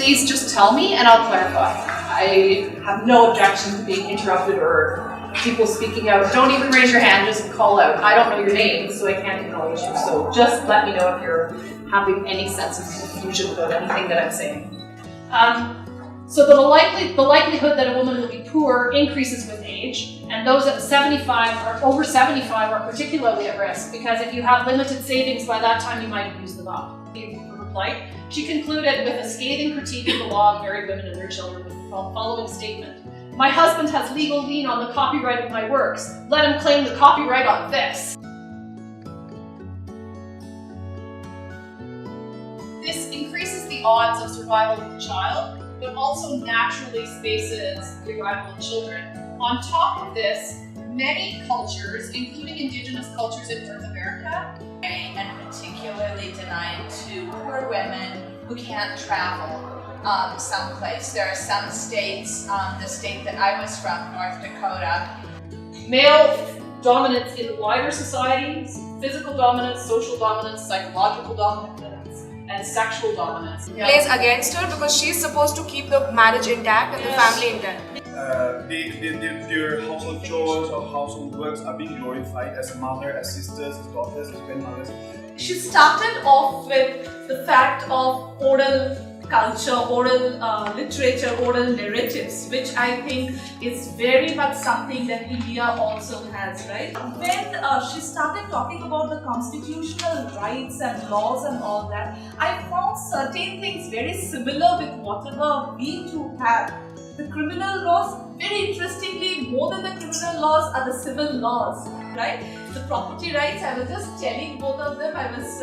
please just tell me and I'll clarify. I have no objection to being interrupted or people speaking out. Don't even raise your hand, just call out. I don't know your name, so I can't acknowledge you. So just let me know if you're having any sense of confusion about anything that I'm saying. So the likelihood that a woman will be poor increases with age, and those at 75 or over 75 are particularly at risk, because if you have limited savings by that time, you might use them up. She concluded with a scathing critique of the law of married women and their children with the following statement: "My husband has legal lien on the copyright of my works. Let him claim the copyright on this." This increases the odds of survival of the child, but also naturally spaces the arrival of children. On top of this, many cultures, including indigenous cultures in North America, and particularly denied to poor women who can't travel someplace. There are some states, the state that I was from, North Dakota. Male dominance in wider societies, physical dominance, social dominance, psychological dominance, and sexual dominance. Plays against her because she's supposed to keep the marriage intact and the family intact. Their household chores or household works are being glorified as mother, as sisters, as daughters, as grandmothers. She started off with the fact of oral culture, oral literature, oral narratives, which I think is very much something that India also has, right? When she started talking about the constitutional rights and laws and all that, I found certain things very similar with whatever we too have. The criminal laws, very interestingly, more than the criminal laws are the civil laws, right? The property rights, I was just telling both of them, I was,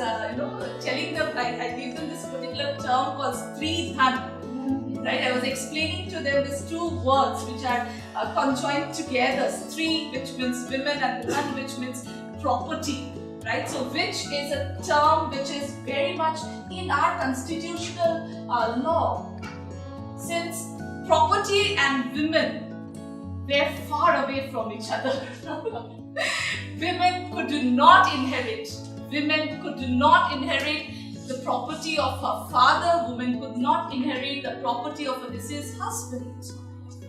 telling them, I gave them this particular term called Stree Dhan, right? I was explaining to them these two words which are conjoined together, Stree, which means women, and Dhan, which means property, right? So, which is a term which is very much in our constitutional law. Since property and women were far away from each other. Women could not inherit. Women could not inherit the property of her father. Women could not inherit the property of a deceased husband.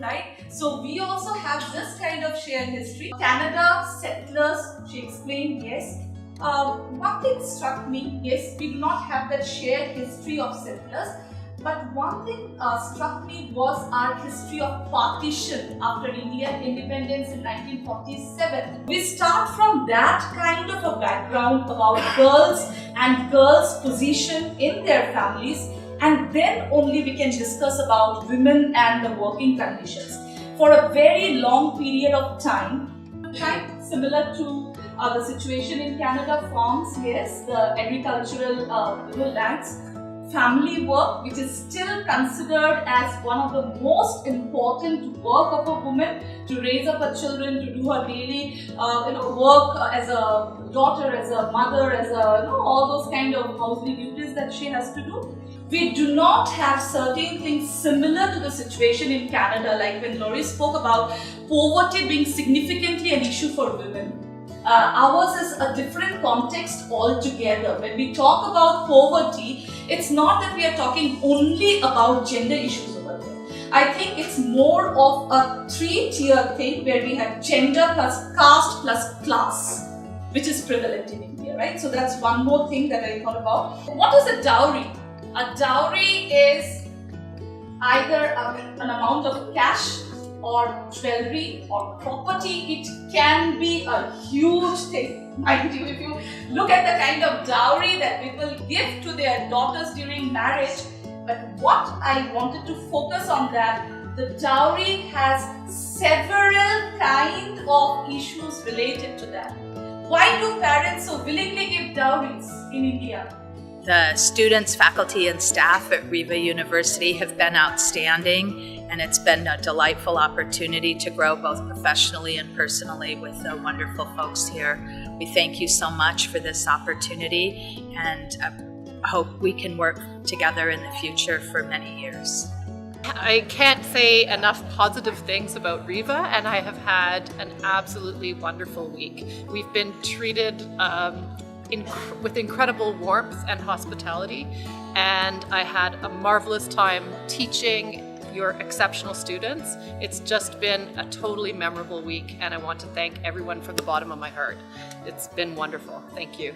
Right? So we also have this kind of shared history. Canada, settlers, she explained, yes. One thing struck me, yes, we do not have that shared history of settlers. But one thing struck me was our history of partition after Indian independence in 1947. We start from that kind of a background about girls and girls' position in their families, and then only we can discuss about women and the working conditions. For a very long period of time, similar to the situation in Canada, farms, yes, the agricultural lands, family work, which is still considered as one of the most important work of a woman, to raise up her children, to do her daily work as a daughter, as a mother, as a all those kind of housely duties that she has to do. We do not have certain things similar to the situation in Canada, like when Lori spoke about poverty being significantly an issue for women. Ours is a different context altogether. When we talk about poverty, it's not that we are talking only about gender issues over there. I think it's more of a three-tier thing where we have gender plus caste plus class, which is prevalent in India, right? So that's one more thing that I thought about. What is a dowry? A dowry is either an amount of cash or jewelry or property. It can be a huge thing, mind you. If you look at the kind of dowry that people give to their daughters during marriage, but what I wanted to focus on that, the dowry has several kind of issues related to that. Why do parents so willingly give dowries in India? The students, faculty, and staff at REVA University have been outstanding, and it's been a delightful opportunity to grow both professionally and personally with the wonderful folks here. We thank you so much for this opportunity, and hope we can work together in the future for many years. I can't say enough positive things about REVA, and I have had an absolutely wonderful week. We've been treated with incredible warmth and hospitality, and I had a marvelous time teaching your exceptional students. It's just been a totally memorable week, and I want to thank everyone from the bottom of my heart. It's been wonderful. Thank you.